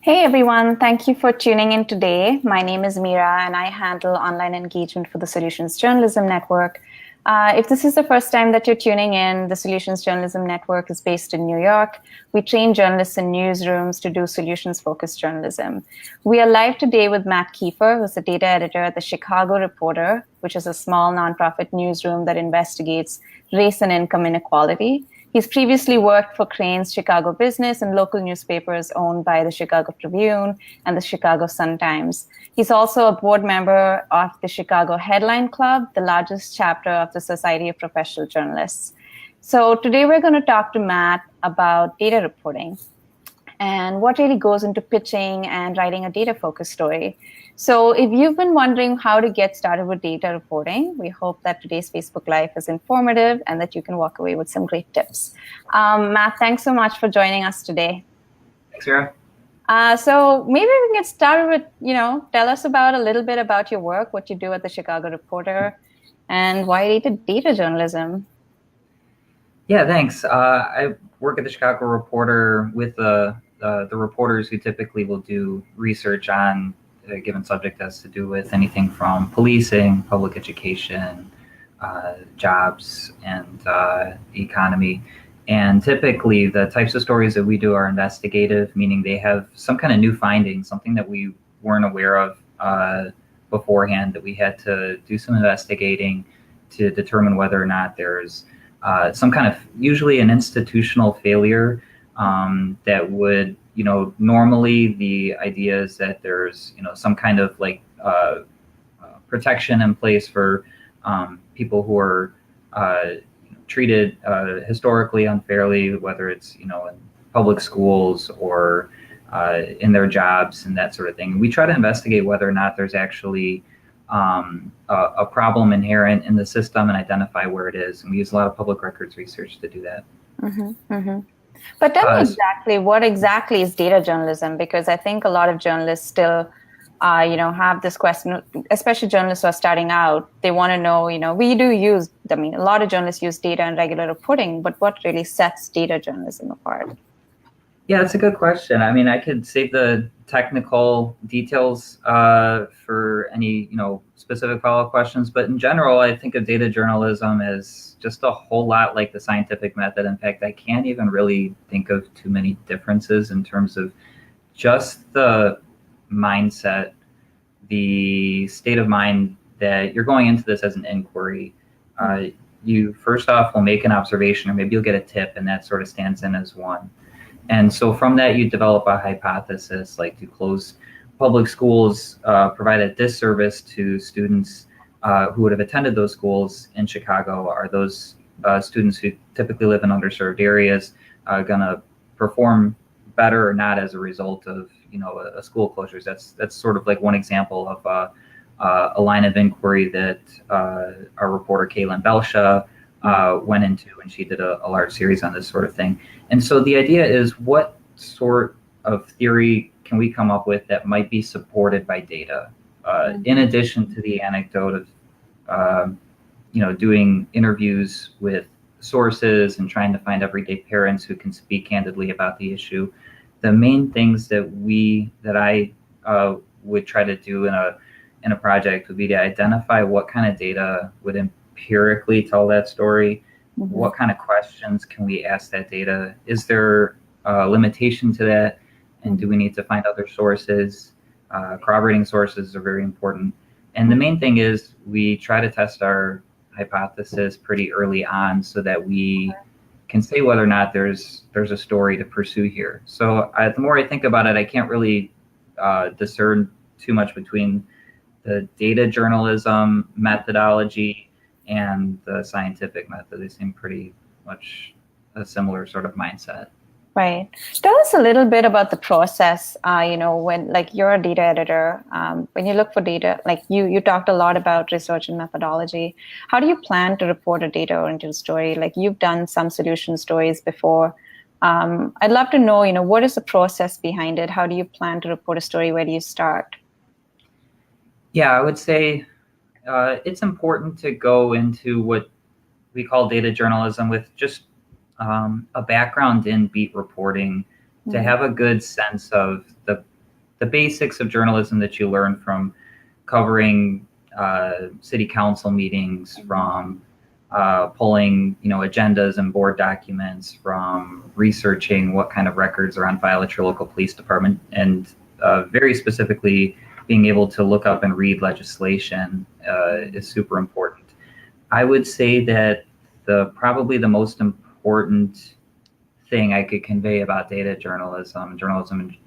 Hey everyone, thank you for tuning in today. My name is Meera and I handle online engagement for the Solutions Journalism Network. If this is the first time that you're tuning in, the Solutions Journalism Network is based in New York. We train journalists in newsrooms to do solutions-focused journalism. We are live today with Matt Kiefer, who's the data editor at the Chicago Reporter, which is a small nonprofit newsroom that investigates race and income inequality. He's previously worked for Crain's Chicago Business and local newspapers owned by the Chicago Tribune and the Chicago Sun-Times. He's also a board member of the Chicago Headline Club, the largest chapter of the Society of Professional Journalists. So today we're going to talk to Matt about data reporting and what really goes into pitching and writing a data-focused story. So if you've been wondering how to get started with data reporting, we hope that today's Facebook Live is informative and that you can walk away with some great tips. Matt, thanks so much for joining us today. Thanks, Sarah. So maybe we can get started with, tell us about a little bit about your work, what you do at the Chicago Reporter, and why data journalism. Yeah, thanks. I work at the Chicago Reporter with the reporters who typically will do research on a given subject that has to do with anything from policing, public education, jobs, and the economy. And typically the types of stories that we do are investigative, meaning they have some kind of new findings, something that we weren't aware of beforehand, that we had to do some investigating to determine whether or not there's some kind of, usually an institutional failure that would, normally the idea is that there's, some kind of protection in place for people who are treated historically unfairly, whether it's, in public schools or in their jobs and that sort of thing. We try to investigate whether or not there's actually a problem inherent in the system and identify where it is. And we use a lot of public records research to do that. Mm-hmm, mm-hmm. But tell me exactly, what exactly is data journalism? Because I think a lot of journalists still, have this question, especially journalists who are starting out. They want to know, we do use, a lot of journalists use data in regular reporting, but what really sets data journalism apart? Yeah, that's a good question. I could save the technical details for any, specific follow-up questions. But in general, I think of data journalism as just a whole lot like the scientific method. In fact, I can't even really think of too many differences in terms of just the mindset, the state of mind that you're going into this as an inquiry. You first off will make an observation, or maybe you'll get a tip, and that sort of stands in as one. And so from that, you develop a hypothesis, like, do closed public schools provide a disservice to students who would have attended those schools in Chicago? Are those students who typically live in underserved areas going to perform better or not as a result of, a school closures? That's sort of like one example of a line of inquiry that our reporter, Kaylin Belsha, went into, and she did a large series on this sort of thing. And so the idea is, what sort of theory can we come up with that might be supported by data, in addition to the anecdote of, doing interviews with sources and trying to find everyday parents who can speak candidly about the issue. The main things that I would try to do in a project would be to identify what kind of data would empirically tell that story. Mm-hmm. What kind of questions can we ask that data? Is there a limitation to that? And do we need to find other sources? Corroborating sources are very important. And the main thing is, we try to test our hypothesis pretty early on so that we can say whether or not there's a story to pursue here. So the more I think about it, I can't really discern too much between the data journalism methodology and the scientific method. They seem pretty much a similar sort of mindset. Right. Tell us a little bit about the process, when, like, you're a data editor, when you look for data, like you talked a lot about research and methodology. How do you plan to report a data-oriented story? Like, you've done some solution stories before. I'd love to know, what is the process behind it? How do you plan to report a story? Where do you start? Yeah, I would say it's important to go into what we call data journalism with just a background in beat reporting, to have a good sense of the the basics of journalism that you learn from covering city council meetings, from pulling, agendas and board documents, from researching what kind of records are on file at your local police department, and very specifically being able to look up and read legislation is super important. I would say that probably the most important thing I could convey about data journalism,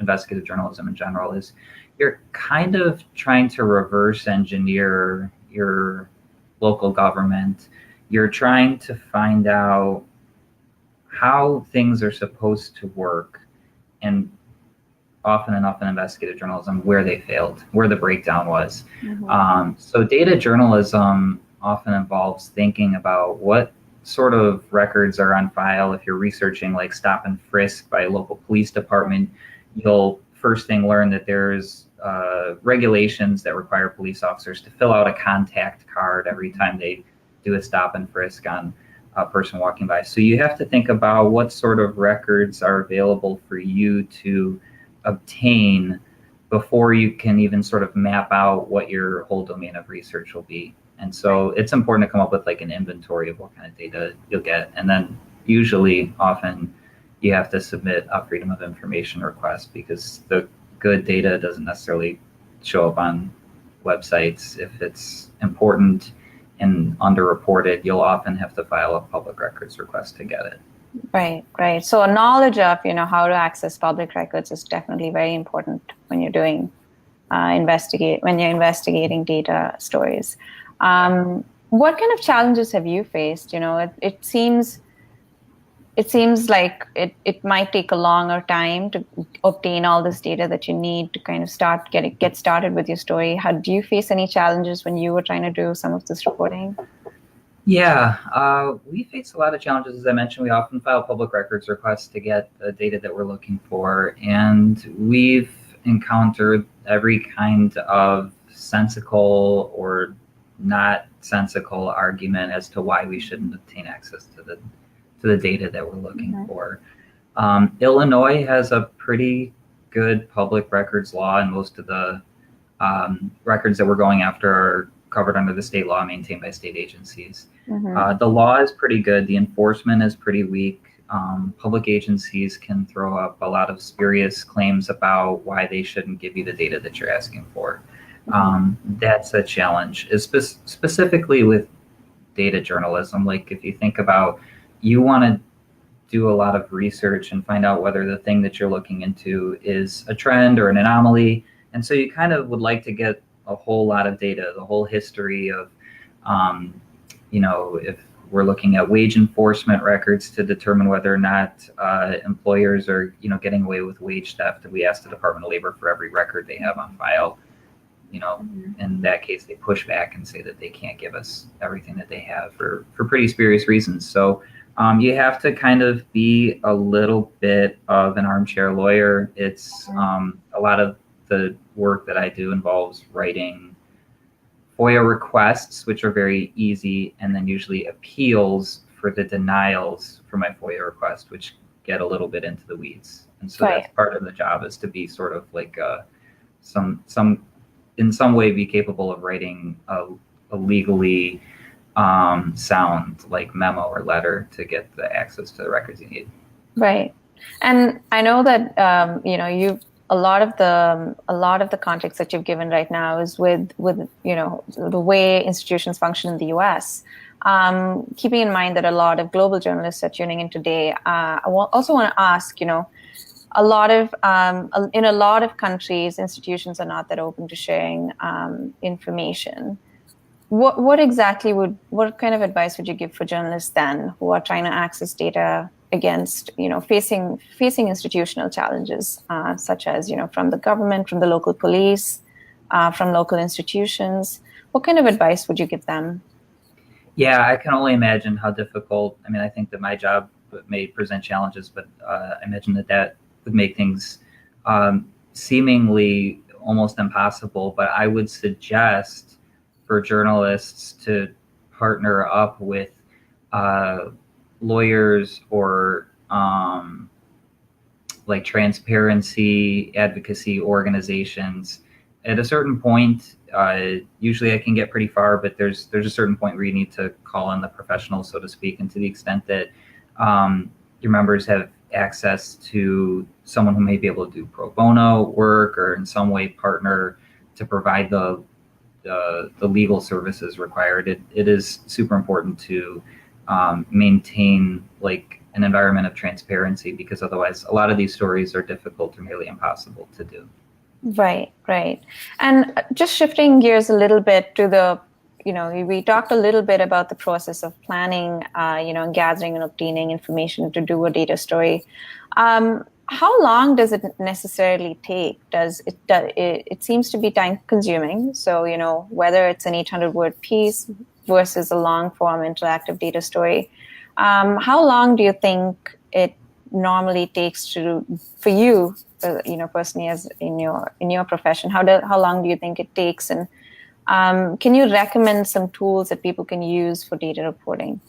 investigative journalism in general, is you're kind of trying to reverse engineer your local government. You're trying to find out how things are supposed to work, and often enough in investigative journalism where they failed, where the breakdown was. So data journalism often involves thinking about what sort of records are on file. If you're researching like stop and frisk by a local police department, you'll first thing learn that there's regulations that require police officers to fill out a contact card every time they do a stop and frisk on a person walking by. So you have to think about what sort of records are available for you to obtain before you can even sort of map out what your whole domain of research will be. And so it's important to come up with like an inventory of what kind of data you'll get. And then often you have to submit a freedom of information request, because the good data doesn't necessarily show up on websites. If it's important and underreported, you'll often have to file a public records request to get it. Right. So knowledge of, how to access public records is definitely very important when you're doing when you're investigating data stories. What kind of challenges have you faced? It seems like it might take a longer time to obtain all this data that you need to kind of get started with your story. Do you face any challenges when you were trying to do some of this reporting? Yeah, we face a lot of challenges. As I mentioned, we often file public records requests to get the data that we're looking for, and we've encountered every kind of sensical or not sensical argument as to why we shouldn't obtain access to the data that we're looking for. Illinois has a pretty good public records law, and most of the records that we're going after are covered under the state law maintained by state agencies. The law is pretty good. The enforcement is pretty weak. Public agencies can throw up a lot of spurious claims about why they shouldn't give you the data that you're asking for. That's a challenge, specifically with data journalism. Like if you think about, you want to do a lot of research and find out whether the thing that you're looking into is a trend or an anomaly. And so you kind of would like to get a whole lot of data, the whole history of, if we're looking at wage enforcement records to determine whether or not employers are, getting away with wage theft, we ask the Department of Labor for every record they have on file. In that case, they push back and say that they can't give us everything that they have for pretty spurious reasons. So you have to kind of be a little bit of an armchair lawyer. It's a lot of the work that I do involves writing FOIA requests, which are very easy, and then usually appeals for the denials for my FOIA request, which get a little bit into the weeds. And so that's part of the job, is to be sort of like in some way be capable of writing a legally sound like memo or letter to get the access to the records you need. Right. And I know that a lot of the context that you've given right now is with the way institutions function in the U.S. Keeping in mind that a lot of global journalists are tuning in today, I also want to ask, in a lot of countries, institutions are not that open to sharing information. What kind of advice would you give for journalists then who are trying to access data against, facing institutional challenges, such as, from the government, from the local police, from local institutions? What kind of advice would you give them? Yeah, I can only imagine how difficult. I mean, I think that my job may present challenges, but I imagine that would make things seemingly almost impossible. But I would suggest for journalists to partner up with lawyers or like transparency advocacy organizations. At a certain point, usually I can get pretty far, but there's a certain point where you need to call in the professionals, so to speak, and to the extent that your members have access to someone who may be able to do pro bono work or in some way partner to provide the legal services required, it is super important to maintain like an environment of transparency, because otherwise a lot of these stories are difficult or nearly impossible to do. Right, right. And just shifting gears a little bit to the, we talked a little bit about the process of planning, gathering and obtaining information to do a data story. How long does it necessarily take? It seems to be time consuming. So, whether it's an 800-word piece versus a long form interactive data story, how long do you think it normally takes for you, personally, as in your profession? How long do you think it takes? And can you recommend some tools that people can use for data reporting?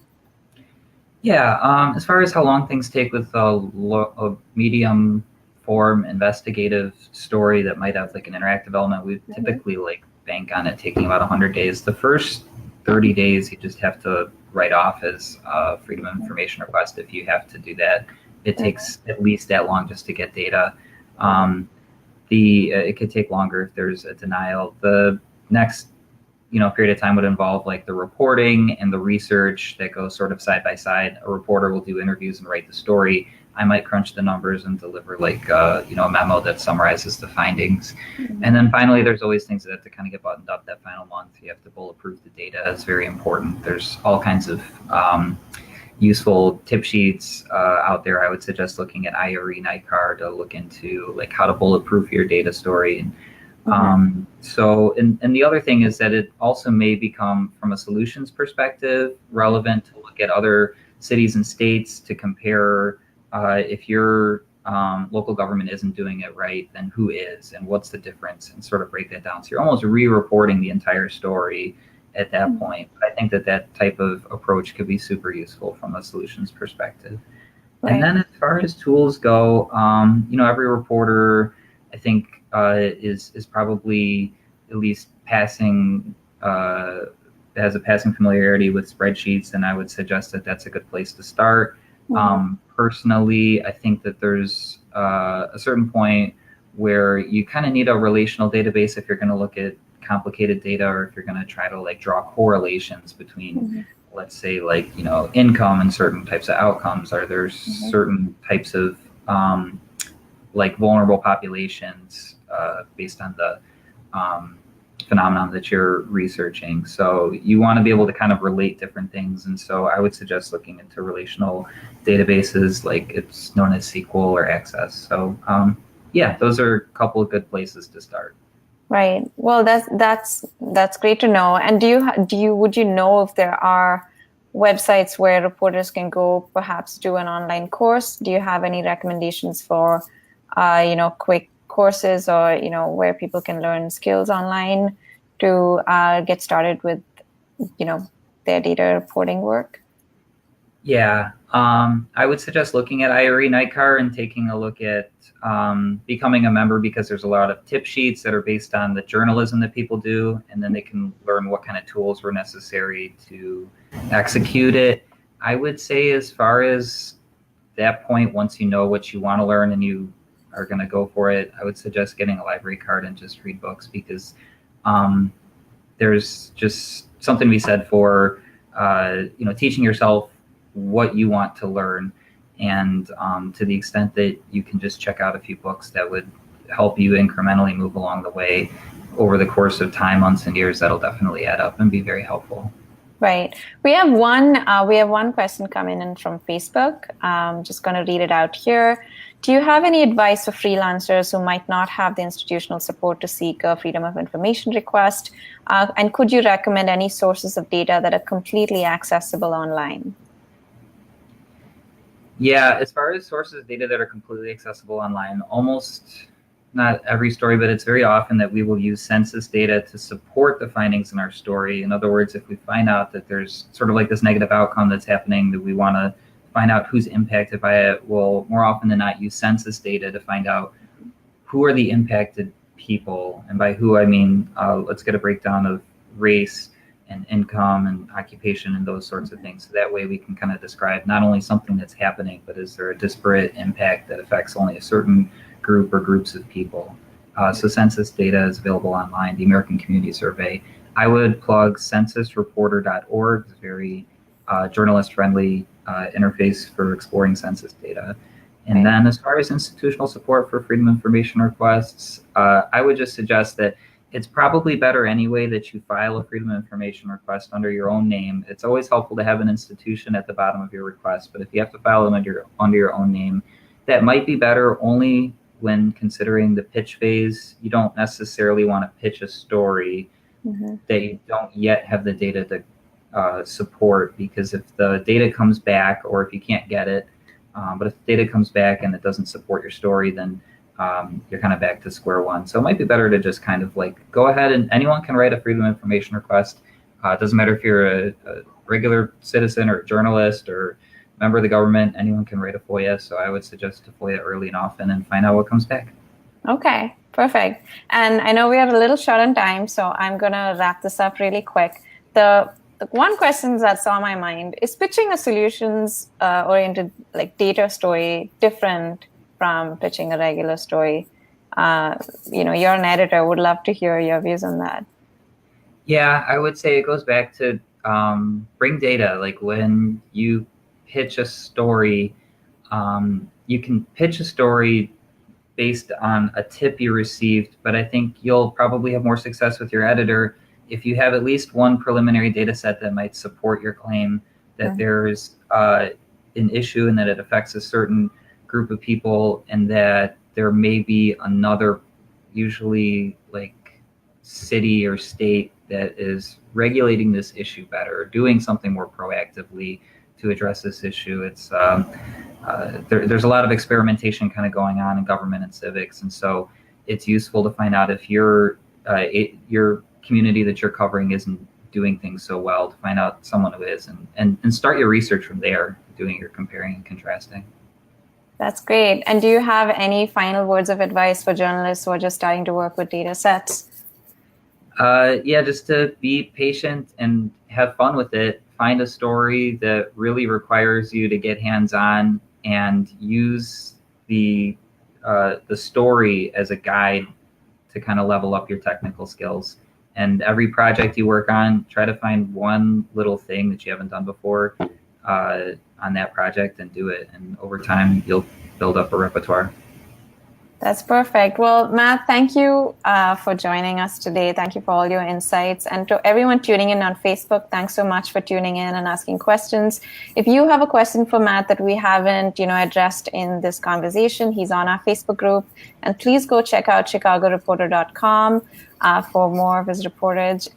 Yeah, as far as how long things take with a medium form investigative story that might have like an interactive element, we typically like bank on it taking about 100 days. The first 30 days you just have to write off as a Freedom of Information request if you have to do that. It takes at least that long just to get data. It could take longer if there's a denial. The next period of time would involve like the reporting and the research that goes sort of side by side. A reporter will do interviews and write the story. I might crunch the numbers and deliver like a memo that summarizes the findings. And then finally, there's always things that have to kind of get buttoned up that final month. You have to bulletproof the data. It's very important. There's all kinds of useful tip sheets out there. I would suggest looking at IRE NICAR to look into like how to bulletproof your data story. And the other thing is that it also may become, from a solutions perspective, relevant to look at other cities and states to compare if your local government isn't doing it right, then who is, and what's the difference, and sort of break that down. So you're almost re-reporting the entire story at that point. But I think that type of approach could be super useful from a solutions perspective. Right. And then as far as tools go, every reporter, I think, is probably at least passing has a passing familiarity with spreadsheets, and I would suggest that that's a good place to start. Personally, I think that there's a certain point where you kind of need a relational database if you're going to look at complicated data, or if you're going to try to like draw correlations between, let's say, like income and certain types of outcomes. Are there certain types of like vulnerable populations based on the phenomenon that you're researching? So you want to be able to kind of relate different things. And so I would suggest looking into relational databases, like it's known as SQL or Access. So those are a couple of good places to start. Right. Well, that's great to know. And would you know if there are websites where reporters can go perhaps do an online course? Do you have any recommendations for quick courses, or where people can learn skills online to get started with their data reporting work? Yeah, I would suggest looking at IRE NICAR and taking a look at becoming a member, because there's a lot of tip sheets that are based on the journalism that people do, and then they can learn what kind of tools were necessary to execute it. I would say, as far as that point, once you know what you want to learn and you are going to go for it, I would suggest getting a library card and just read books, because there's just something to be said for teaching yourself what you want to learn, and to the extent that you can just check out a few books that would help you incrementally move along the way over the course of time, months and years, that'll definitely add up and be very helpful. Right. We have one question coming in from Facebook. I'm just going to read it out here. Do you have any advice for freelancers who might not have the institutional support to seek a Freedom of Information request? And could you recommend any sources of data that are completely accessible online? Yeah, as far as sources of data that are completely accessible online, almost not every story, but it's very often that we will use census data to support the findings in our story. In other words, if we find out that there's sort of like this negative outcome that's happening that we want to find out who's impacted by it will more often than not use census data to find out who are the impacted people. And by who, I mean, let's get a breakdown of race and income and occupation and those sorts of things. So that way we can kind of describe not only something that's happening, but is there a disparate impact that affects only a certain group or groups of people. So census data is available online, the American Community Survey. I would plug censusreporter.org. It's a very journalist-friendly interface for exploring census data. And then as far as institutional support for freedom of information requests, I would just suggest that it's probably better anyway that you file a freedom of information request under your own name. It's always helpful to have an institution at the bottom of your request, but if you have to file it under your own name, that might be better only when considering the pitch phase. You don't necessarily want to pitch a story that you don't yet have the data to support, because if the data comes back, or if you can't get it, but if the data comes back and it doesn't support your story, then you're kind of back to square one. So it might be better to just kind of like go ahead, and anyone can write a freedom of information request. It doesn't matter if you're a regular citizen or a journalist or member of the government, anyone can write a FOIA. So I would suggest to FOIA early and often and find out what comes back. Okay, perfect. And I know we are a little short on time, so I'm going to wrap this up really quick. The one question that's on my mind is pitching a solutions oriented like data story different from pitching a regular story. You're an editor. Would love to hear your views on that. Yeah, I would say it goes back to bring data. Like when you pitch a story, you can pitch a story based on a tip you received, but I think you'll probably have more success with your editor if you have at least one preliminary data set that might support your claim that there's an issue and that it affects a certain group of people, and that there may be another, usually like city or state, that is regulating this issue better, doing something more proactively to address this issue. It's there's a lot of experimentation kind of going on in government and civics, and so it's useful to find out if your community that you're covering isn't doing things so well, to find out someone who is, and start your research from there, doing your comparing and contrasting. That's great. And do you have any final words of advice for journalists who are just starting to work with data sets? Yeah, just to be patient and have fun with it. Find a story that really requires you to get hands-on, and use the story as a guide to kind of level up your technical skills. And every project you work on, try to find one little thing that you haven't done before on that project and do it. And over time, you'll build up a repertoire. That's perfect. Well, Matt, thank you for joining us today. Thank you for all your insights. And to everyone tuning in on Facebook, thanks so much for tuning in and asking questions. If you have a question for Matt that we haven't, addressed in this conversation, he's on our Facebook group. And please go check out chicagoreporter.com for more of his reportage.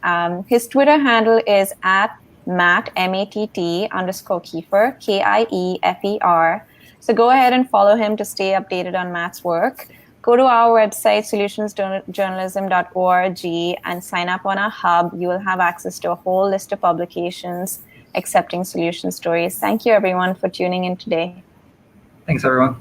His Twitter handle is at Matt, M-A-T-T _Kiefer, Kiefer. So go ahead and follow him to stay updated on Matt's work. Go to our website, solutionsjournalism.org, and sign up on our hub. You will have access to a whole list of publications accepting solution stories. Thank you, everyone, for tuning in today. Thanks, everyone.